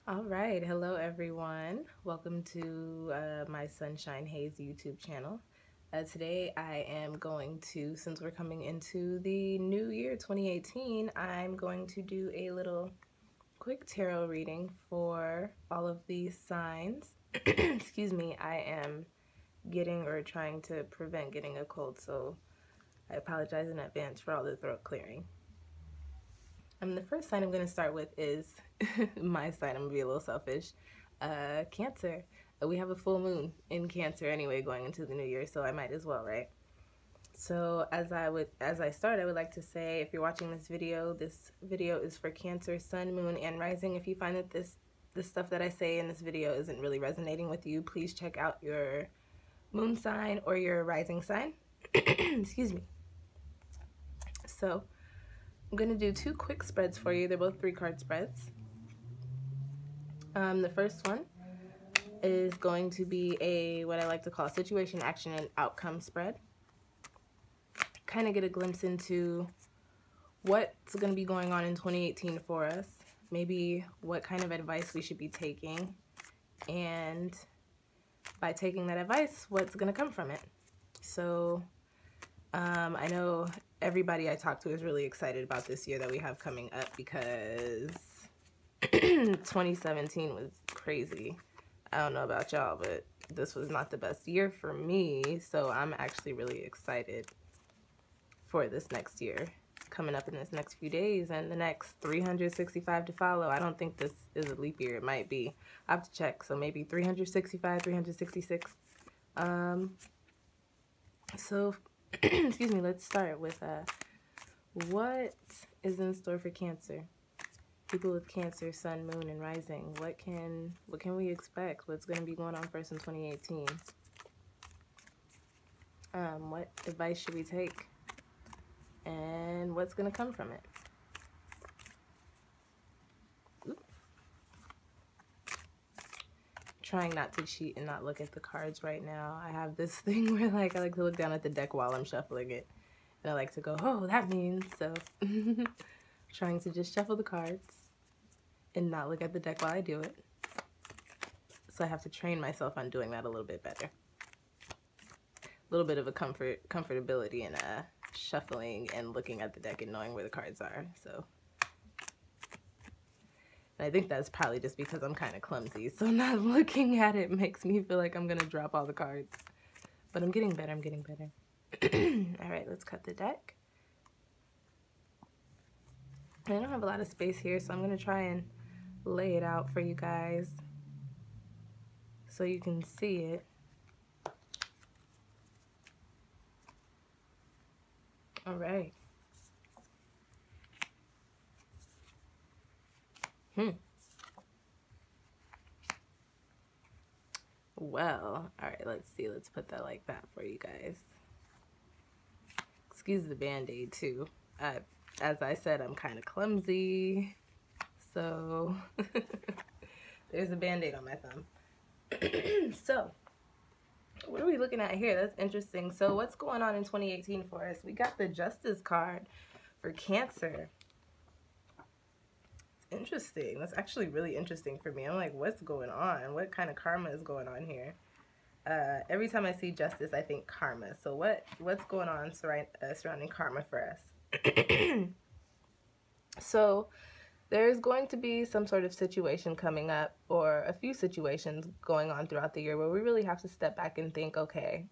All right, hello everyone. Welcome to my Sunshine Haze YouTube channel. Today I am going to, since we're coming into the new year 2018, I'm going to do a little quick tarot reading for all of these signs. Excuse me, I am getting or trying to prevent getting a cold, so I apologize in advance for all the throat clearing. The first sign I'm going to start with is my sign. I'm going to be a little selfish. Cancer. We have a full moon in Cancer anyway going into the new year, so I might as well, right? So as I start, I would like to say, if you're watching this video is for Cancer, Sun, Moon, and Rising. If you find that this stuff that I say in this video isn't really resonating with you, please check out your moon sign or your rising sign. Excuse me. So I'm going to do two quick spreads for you. They're both 3-card spreads. The first one is going to be a, what I like to call, situation, action, and outcome spread. Kind of get a glimpse into what's going to be going on in 2018 for us. Maybe what kind of advice we should be taking. And by taking that advice, what's going to come from it. So I know everybody I talk to is really excited about this year that we have coming up because 2017 was crazy. I don't know about y'all, but this was not the best year for me, so I'm actually really excited for this next year coming up in this next few days and the next 365 to follow. I don't think this is a leap year. It might be. I have to check, so maybe 365, 366. So excuse me, let's start with what is in store for Cancer? People with Cancer, Sun, Moon, and Rising. What can we expect? What's going to be going on for us in 2018? What advice should we take? And what's going to come from it? Oop. Trying not to cheat and not look at the cards right now. I have this thing where I like to look down at the deck while I'm shuffling it. And I like to go, oh, that means so. Trying to just shuffle the cards and not look at the deck while I do it. So I have to train myself on doing that a little bit better. A little bit of a comfortability in shuffling and looking at the deck and knowing where the cards are. So, and I think that's probably just because I'm kind of clumsy. So not looking at it makes me feel like I'm gonna drop all the cards. But I'm getting better. I'm getting better. All right, let's cut the deck. I don't have a lot of space here, so I'm going to try and lay it out for you guys so you can see it. All right. Well, all right, let's see. Let's put that like that for you guys. Excuse the band-aid, too. As I said, I'm kind of clumsy, so there's a band-aid on my thumb. So, what are we looking at here? That's interesting. So, what's going on in 2018 for us? We got the Justice card for Cancer. It's interesting. That's actually really interesting for me. I'm like, what's going on? What kind of karma is going on here? Every time I see Justice, I think karma. So, what's going on surrounding karma for us? So there's going to be some sort of situation coming up, or a few situations going on throughout the year where we really have to step back and think, okay,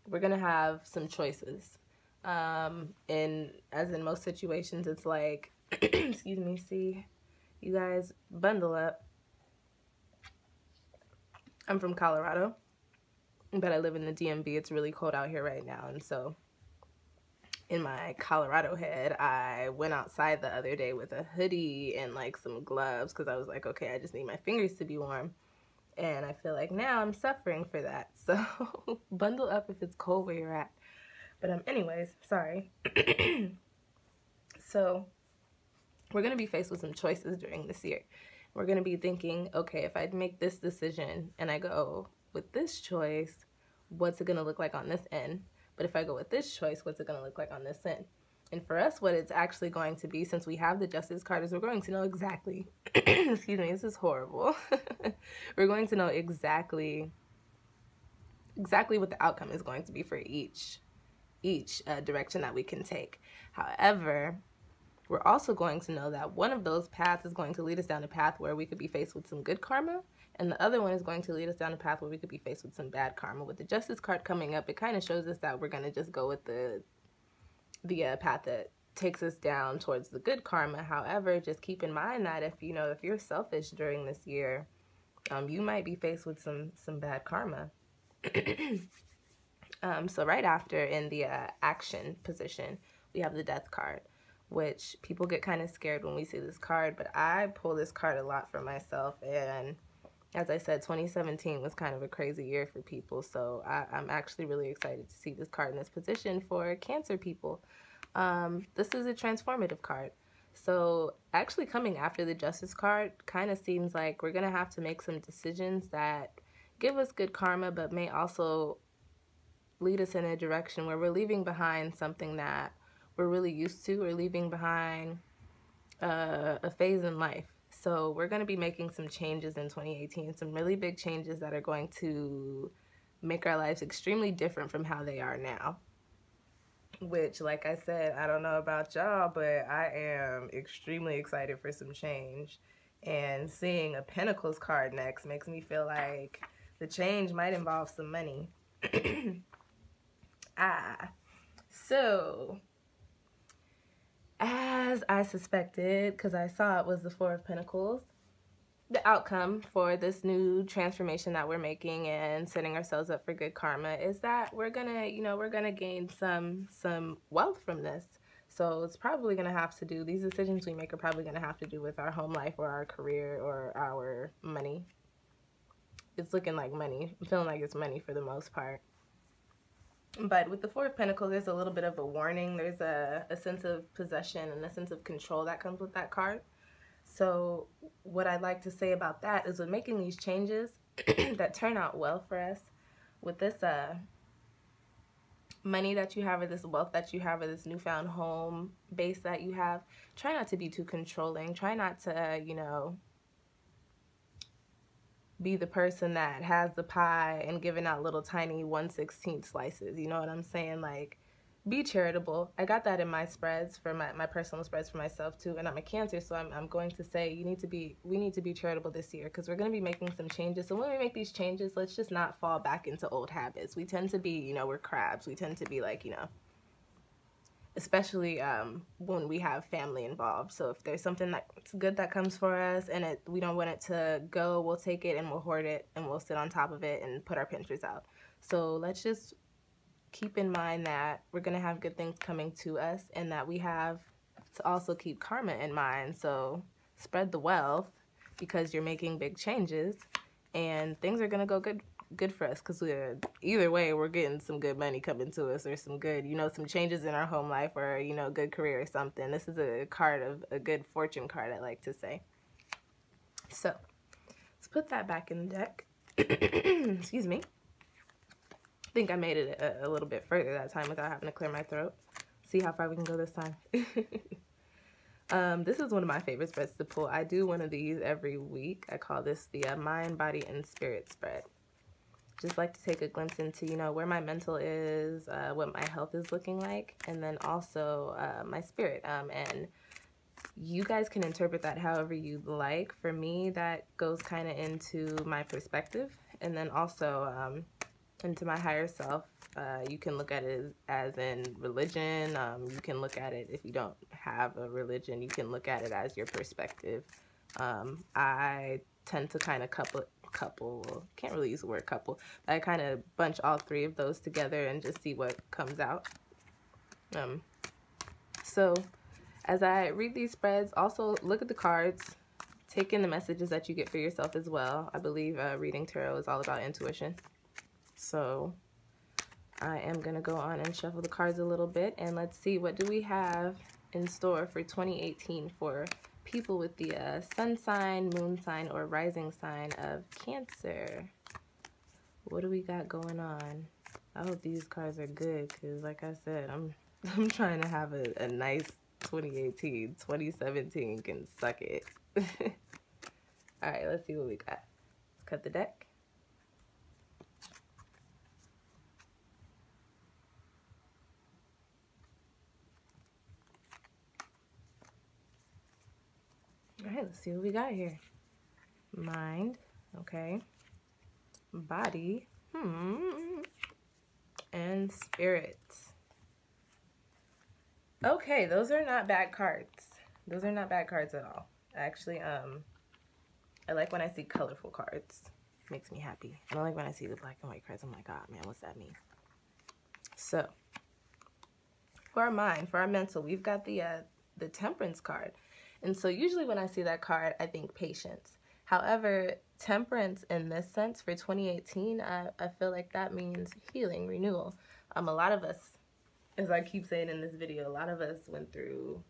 we're gonna have some choices. And as in most situations, it's like excuse me, see, you guys, bundle up. I'm from Colorado, but I live in the DMV. It's really cold out here right now, and so in my Colorado head, I went outside the other day with a hoodie and like some gloves because I was like, okay, I just need my fingers to be warm. And I feel like now I'm suffering for that. So bundle up if it's cold where you're at. But anyways, sorry. So we're going to be faced with some choices during this year. We're going to be thinking, okay, if I make this decision and I go with this choice, what's it going to look like on this end? But if I go with this choice, what's it going to look like on this end? And for us, what it's actually going to be, since we have the Justice card, is we're going to know exactly, excuse me, this is horrible. We're going to know exactly what the outcome is going to be for each direction that we can take. However, we're also going to know that one of those paths is going to lead us down a path where we could be faced with some good karma, and the other one is going to lead us down a path where we could be faced with some bad karma. With the Justice card coming up, it kind of shows us that we're going to just go with the path that takes us down towards the good karma. However, just keep in mind that if you're selfish during this year, you might be faced with some bad karma. So right after, in the action position, we have the Death card, which people get kind of scared when we see this card, but I pull this card a lot for myself. And as I said, 2017 was kind of a crazy year for people, so I'm actually really excited to see this card in this position for Cancer people. This is a transformative card. So actually coming after the Justice card kind of seems like we're going to have to make some decisions that give us good karma, but may also lead us in a direction where we're leaving behind something that we're really used to, or leaving behind a phase in life. So we're going to be making some changes in 2018, some really big changes that are going to make our lives extremely different from how they are now. Which, like I said, I don't know about y'all, but I am extremely excited for some change. And seeing a Pentacles card next makes me feel like the change might involve some money. So as I suspected, because I saw it was the Four of Pentacles, the outcome for this new transformation that we're making and setting ourselves up for good karma is that we're gonna gain some wealth from this. So it's probably gonna have to do, these decisions we make are probably gonna have to do with our home life or our career or our money. It's looking like money. I'm feeling like it's money for the most part. But with the Four of Pentacles, there's a little bit of a warning. There's a sense of possession and a sense of control that comes with that card. So what I'd like to say about that is, with making these changes that turn out well for us, with this money that you have, or this wealth that you have, or this newfound home base that you have, try not to be too controlling. Try not to, be the person that has the pie and giving out little tiny 1/16 slices. You know what I'm saying? Like, be charitable. I got that in my spreads, for my personal spreads for myself too, and I'm a Cancer, so I'm going to say we need to be charitable this year, because we're going to be making some changes. So when we make these changes, let's just not fall back into old habits. We tend to be, we're crabs. We tend to be like, especially when we have family involved. So if there's something that's good that comes for us and we don't want it to go, we'll take it and we'll hoard it and we'll sit on top of it and put our pinchers out. So let's just keep in mind that we're going to have good things coming to us, and that we have to also keep karma in mind. So spread the wealth, because you're making big changes and things are going to go good for us, because either way we're getting some good money coming to us, or some good, some changes in our home life, or good career or something. This is a card of a good fortune card, I like to say. So let's put that back in the deck. Excuse me. I think I made it a little bit further that time without having to clear my throat. See how far we can go this time. This is one of my favorite spreads to pull. I do one of these every week. I call this the Mind, Body, and Spirit spread. Just like to take a glimpse into, where my mental is, what my health is looking like, and then also my spirit. And you guys can interpret that however you like. For me, that goes kind of into my perspective, and then also into my higher self. You can look at it as in religion. You can look at it, if you don't have a religion, you can look at it as your perspective. I tend to kind of can't really use the word couple, but I kind of bunch all three of those together and just see what comes out. So as I read these spreads, also look at the cards, take in the messages that you get for yourself as well. I believe reading tarot is all about intuition. So I am going to go on and shuffle the cards a little bit, and let's see, what do we have in store for 2018 for people with the sun sign, moon sign, or rising sign of Cancer. What do we got going on? I hope these cards are good, because like I said, I'm I'm trying to have a nice 2018. 2017 can suck it. All right, let's see what we got. Let's cut the deck. All right, let's see what we got here. Mind, okay. Body, and spirit. Okay, those are not bad cards. Those are not bad cards at all. Actually, I like when I see colorful cards. It makes me happy. I don't like when I see the black and white cards. I'm like, oh man, what's that mean? So, for our mind, for our mental, we've got the Temperance card. And so usually when I see that card, I think patience. However, temperance in this sense for 2018, I feel like that means healing, renewal. A lot of us, as I keep saying in this video, a lot of us went through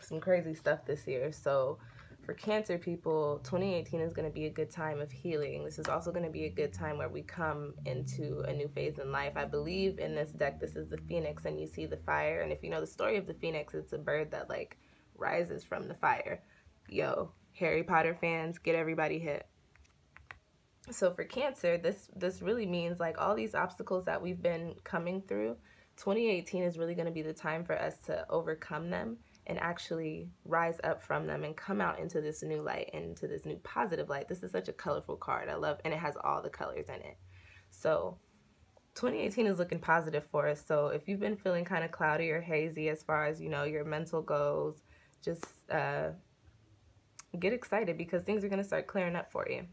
some crazy stuff this year. So for Cancer people, 2018 is going to be a good time of healing. This is also going to be a good time where we come into a new phase in life. I believe in this deck, this is the Phoenix, and you see the fire. And if you know the story of the Phoenix, it's a bird that like rises from the fire. Yo, Harry Potter fans, get everybody hit. So for Cancer, this really means like all these obstacles that we've been coming through, 2018 is really going to be the time for us to overcome them and actually rise up from them and come out into this new light, into this new positive light. This is such a colorful card. I love, and it has all the colors in it. So 2018 is looking positive for us. So if you've been feeling kind of cloudy or hazy as far as, you know, your mental goes, just get excited because things are going to start clearing up for you.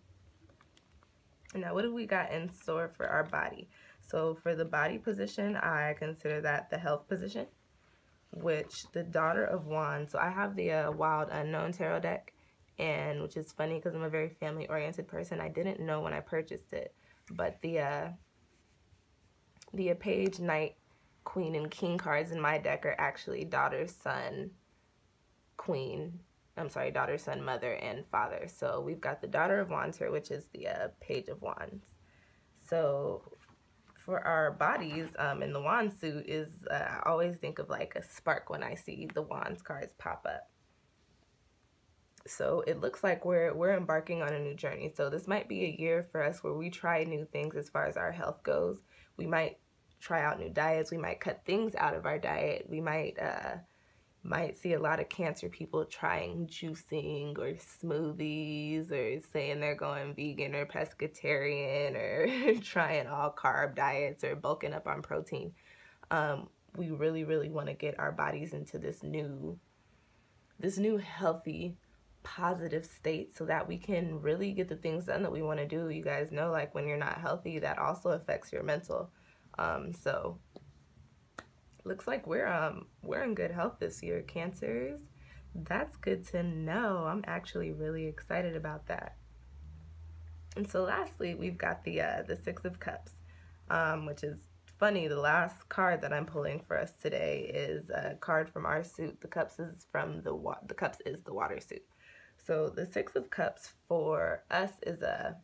Now, what do we got in store for our body? So for the body position, I consider that the health position, which the Daughter of Wands. So I have the Wild Unknown Tarot deck, and which is funny because I'm a very family-oriented person. I didn't know when I purchased it, but the Page, Knight, Queen, and King cards in my deck are actually daughter, son, queen. I'm sorry, daughter, son, mother, and father. So we've got the Daughter of Wands here, which is the Page of Wands. So for our bodies, in the wand suit is, I always think of like a spark when I see the Wands cards pop up. So it looks like we're embarking on a new journey. So this might be a year for us where we try new things as far as our health goes. We might try out new diets. We might cut things out of our diet. We might see a lot of Cancer people trying juicing or smoothies or saying they're going vegan or pescatarian or trying all carb diets or bulking up on protein. We really, really want to get our bodies into this new healthy, positive state so that we can really get the things done that we want to do. You guys know, like when you're not healthy, that also affects your mental. So looks like we're in good health this year, Cancers. That's good to know. I'm actually really excited about that. And so lastly, we've got the Six of Cups, which is funny. The last card that I'm pulling for us today is a card from our suit. The Cups is from the Cups is the water suit. So the Six of Cups for us is a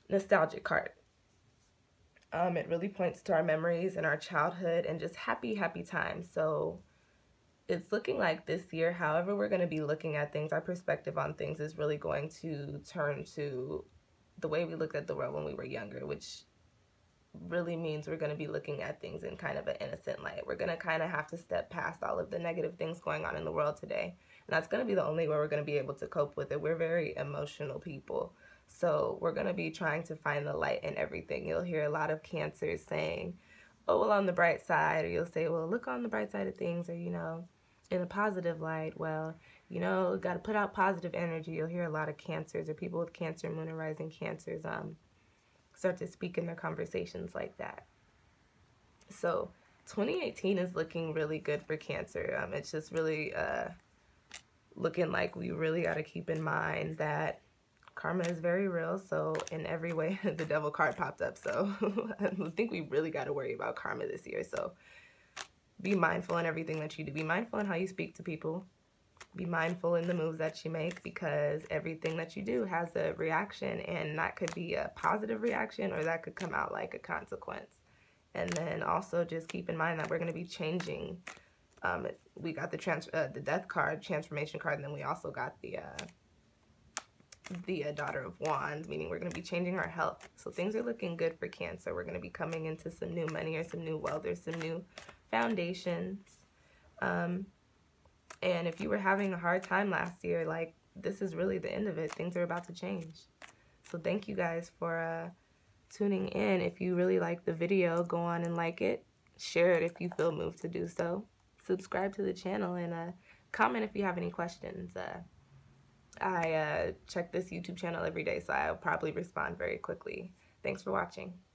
nostalgic card. It really points to our memories and our childhood and just happy, happy times. So it's looking like this year, however we're going to be looking at things, our perspective on things is really going to turn to the way we looked at the world when we were younger, which really means we're going to be looking at things in kind of an innocent light. We're going to kind of have to step past all of the negative things going on in the world today. And that's going to be the only way we're going to be able to cope with it. We're very emotional people. So we're going to be trying to find the light in everything. You'll hear a lot of Cancers saying, oh, well, on the bright side, or you'll say, well, look on the bright side of things, or, you know, in a positive light, well, you know, got to put out positive energy. You'll hear a lot of Cancers or people with Cancer, Moon, and Rising Cancers start to speak in their conversations like that. So 2018 is looking really good for Cancer. It's just really looking like we really got to keep in mind that karma is very real. So in every way, the Devil card popped up. So I think we really got to worry about karma this year. So be mindful in everything that you do. Be mindful in how you speak to people. Be mindful in the moves that you make, because everything that you do has a reaction, and that could be a positive reaction or that could come out like a consequence. And then also just keep in mind that we're going to be changing. We got the death card, transformation card, and then we also got the Daughter of Wands, meaning we're going to be changing our health. So things are looking good for Cancer. We're going to be coming into some new money or some new wealth or some new foundations. And if you were having a hard time last year, like, this is really the end of it. Things are about to change. So thank you guys for tuning in. If you really like the video, go on and like it. Share it if you feel moved to do so. Subscribe to the channel and comment if you have any questions. I check this YouTube channel every day, so I'll probably respond very quickly. Thanks for watching.